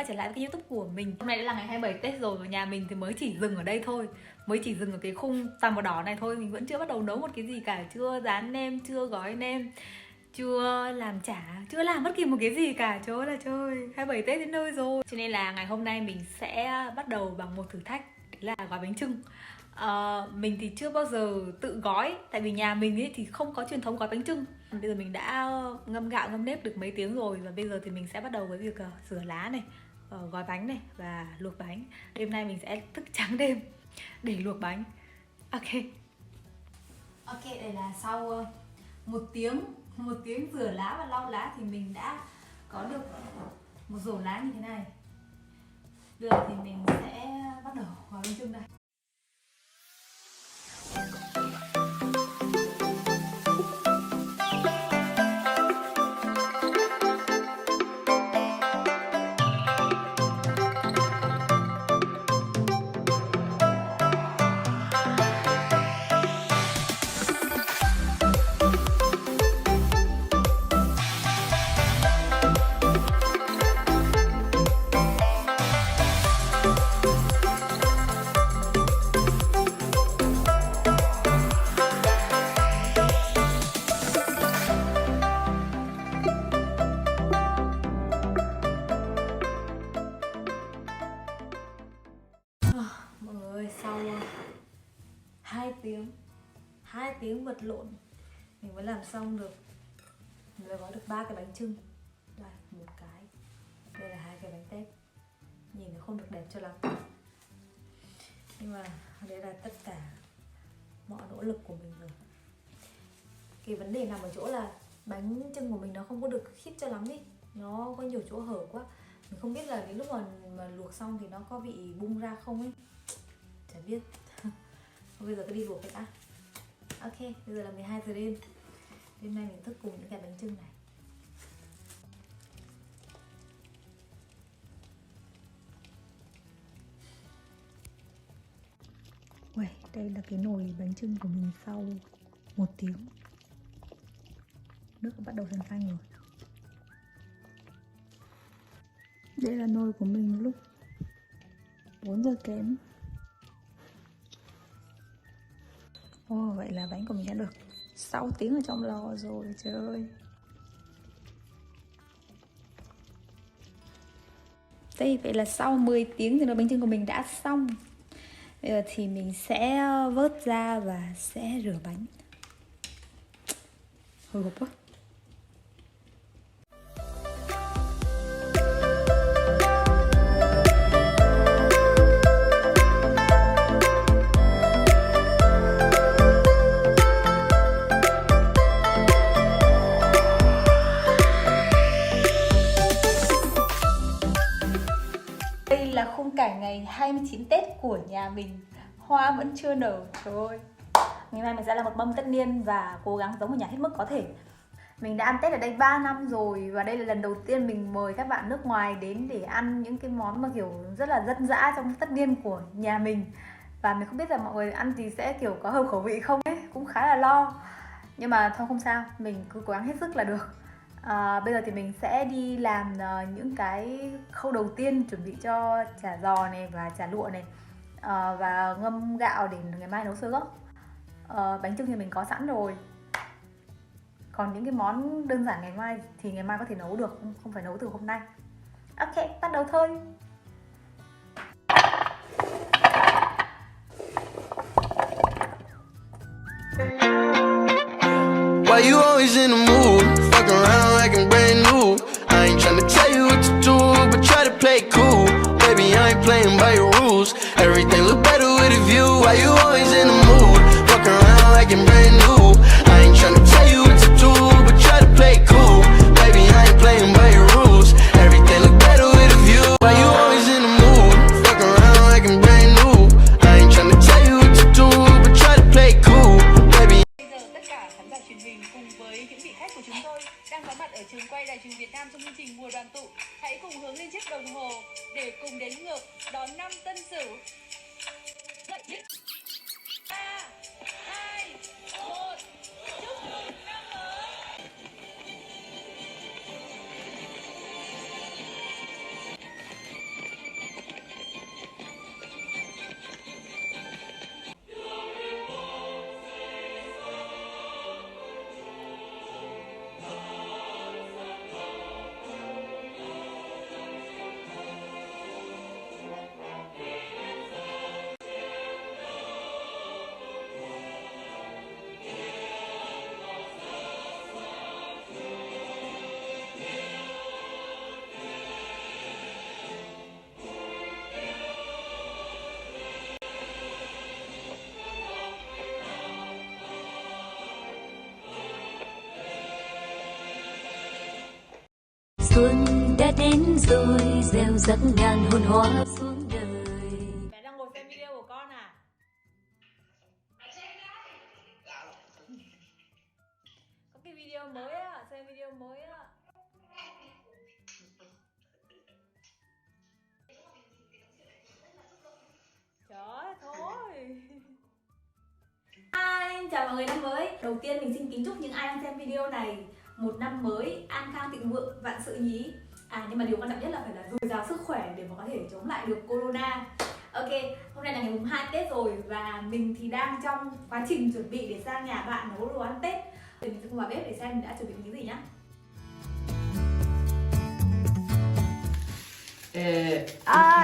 trở lại với cái YouTube của mình. Hôm nay đã là ngày 27 Tết rồi và nhà mình thì mới chỉ dừng ở đây thôi. Mới chỉ dừng ở cái khung tằm màu đỏ này thôi. Mình vẫn chưa bắt đầu nấu một cái gì cả. Chưa rán nem, chưa gói nem, chưa làm chả, chưa làm bất kỳ một cái gì cả. Trời ơi là trời, 27 Tết đến nơi rồi. Cho nên là ngày hôm nay mình sẽ bắt đầu bằng một thử thách, đấy là gói bánh chưng. Mình thì chưa bao giờ tự gói, tại vì nhà mình ấy thì không có truyền thống gói bánh chưng. Bây giờ mình đã ngâm gạo ngâm nếp được mấy tiếng rồi, và bây giờ thì mình sẽ bắt đầu với việc rửa lá này, gói bánh này và luộc bánh. Đêm nay mình sẽ thức trắng đêm để luộc bánh. Ok, đây là sau một tiếng rửa lá và lau lá thì mình đã có được một rổ lá như thế này. Bây giờ thì mình sẽ bắt đầu gói bánh chưng đây. Mọi người ơi, sau 2 tiếng vật lộn mình mới làm xong được. Mình đã gói được 3 cái bánh chưng. Đây, một cái. Đây là 2 cái bánh tét. Nhìn nó không được đẹp cho lắm, nhưng mà đây là tất cả mọi nỗ lực của mình rồi. Cái vấn đề nằm ở chỗ là bánh chưng của mình nó không có được khít cho lắm ý. Nó có nhiều chỗ hở quá. Mình không biết là cái lúc mà luộc xong thì nó có bị bung ra không ấy. Chả biết. Bây giờ cứ đi luộc cái đã. Ok, bây giờ là 12 giờ đêm. Đêm nay mình thức cùng những cái bánh chưng này. Uầy, đây là cái nồi bánh chưng của mình sau 1 tiếng. Nước bắt đầu dần xanh rồi. Đây là nồi của mình lúc 4 giờ kém. Vậy là bánh của mình đã được 6 tiếng ở trong lò rồi, trời ơi. Đây, vậy là sau 10 tiếng thì nồi bánh chưng của mình đã xong. Bây giờ thì mình sẽ vớt ra và sẽ rửa bánh. Hồi hộp quá. Đây là khung cảnh ngày 29 Tết của nhà mình. Hoa vẫn chưa nở, trời ơi. Ngày mai mình sẽ làm một mâm tất niên và cố gắng giống ở nhà hết mức có thể. Mình đã ăn Tết ở đây 3 năm rồi, và đây là lần đầu tiên mình mời các bạn nước ngoài đến để ăn những cái món mà kiểu rất là dân dã trong tất niên của nhà mình. Và mình không biết là mọi người ăn thì sẽ kiểu có hợp khẩu vị không ấy, cũng khá là lo. Nhưng mà thôi không sao, mình cứ cố gắng hết sức là được. Bây giờ thì mình sẽ đi làm những cái khâu đầu tiên, chuẩn bị cho chả giò này và chả lụa này, và ngâm gạo để ngày mai nấu sơ gấc. Bánh chưng thì mình có sẵn rồi. Còn những cái món đơn giản ngày mai thì ngày mai có thể nấu được, không phải nấu từ hôm nay. Ok, bắt đầu thôi. Why you always in the mood? Fuck around like I'm brand new. I ain't tryna tell you what to do, but try to play it cool. Baby, I ain't playing by your rules. Everything look better with a view. Why you always in the mood? Fuck around like I'm brand new. I ain't tryna tell you what to do, but try to play it cool. Baby, I ain't playing by your rules. Everything look better with a view. Why you always in the mood? Fuck around like I'm brand new. I ain't tryna tell you what to do, but try to play it cool. Baby. Tất cả khán giả truyền hình cùng với những vị khách của chúng tôi đang có mặt ở trường quay Đài Truyền hình Việt Nam trong chương trình Mùa Đoàn Tụ. Hãy cùng hướng lên chiếc đồng hồ để cùng đếm ngược đón năm Tân Sửu. 3, 2, 1, chúc mừng năm mới. xuân đã đến rồi, gieo rắc ngàn hồn hoa xuống đời. Mẹ đang ngồi xem video của con à? Có cái video mới á, xem video mới á. Trời ơi, thôi. Hi, chào mọi người năm mới. Đầu tiên mình xin kính chúc những ai đang xem video này một năm mới an khang thịnh vượng, vạn sự nhí. Nhưng mà điều quan trọng nhất là phải là dồi dào sức khỏe để mà có thể chống lại được corona. Ok, hôm nay là ngày mùng 2 Tết rồi và mình thì đang trong quá trình chuẩn bị để sang nhà bạn nấu đồ ăn Tết. Thì mình sẽ cùng vào bếp để xem mình đã chuẩn bị cái gì nhá.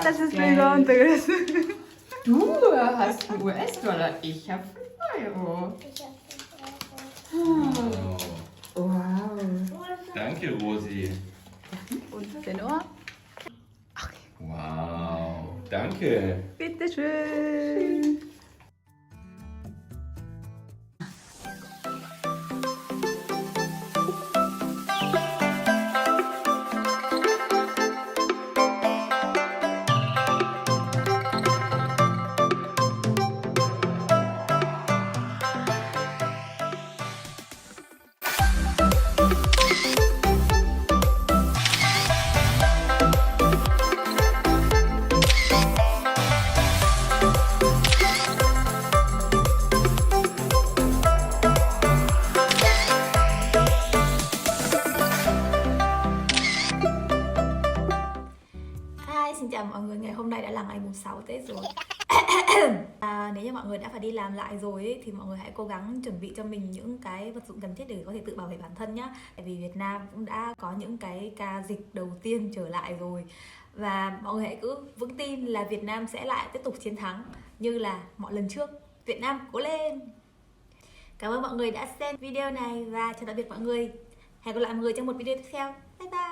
Das ist besonders. Du hast US-Dollar, ich habe 5 Euro. Wow. Danke, Rosi. Und 10 Uhr. Wow, danke. Bitte schön. Xin chào mọi người, ngày hôm nay đã là ngày mùng 6 Tết rồi. Nếu như mọi người đã phải đi làm lại rồi ấy, thì mọi người hãy cố gắng chuẩn bị cho mình những cái vật dụng cần thiết để có thể tự bảo vệ bản thân nhé. Tại vì Việt Nam cũng đã có những cái ca dịch đầu tiên trở lại rồi. Và mọi người hãy cứ vững tin là Việt Nam sẽ lại tiếp tục chiến thắng như là mọi lần trước. Việt Nam cố lên! Cảm ơn mọi người đã xem video này và chào tạm biệt mọi người. Hẹn gặp lại mọi người trong một video tiếp theo. Bye bye!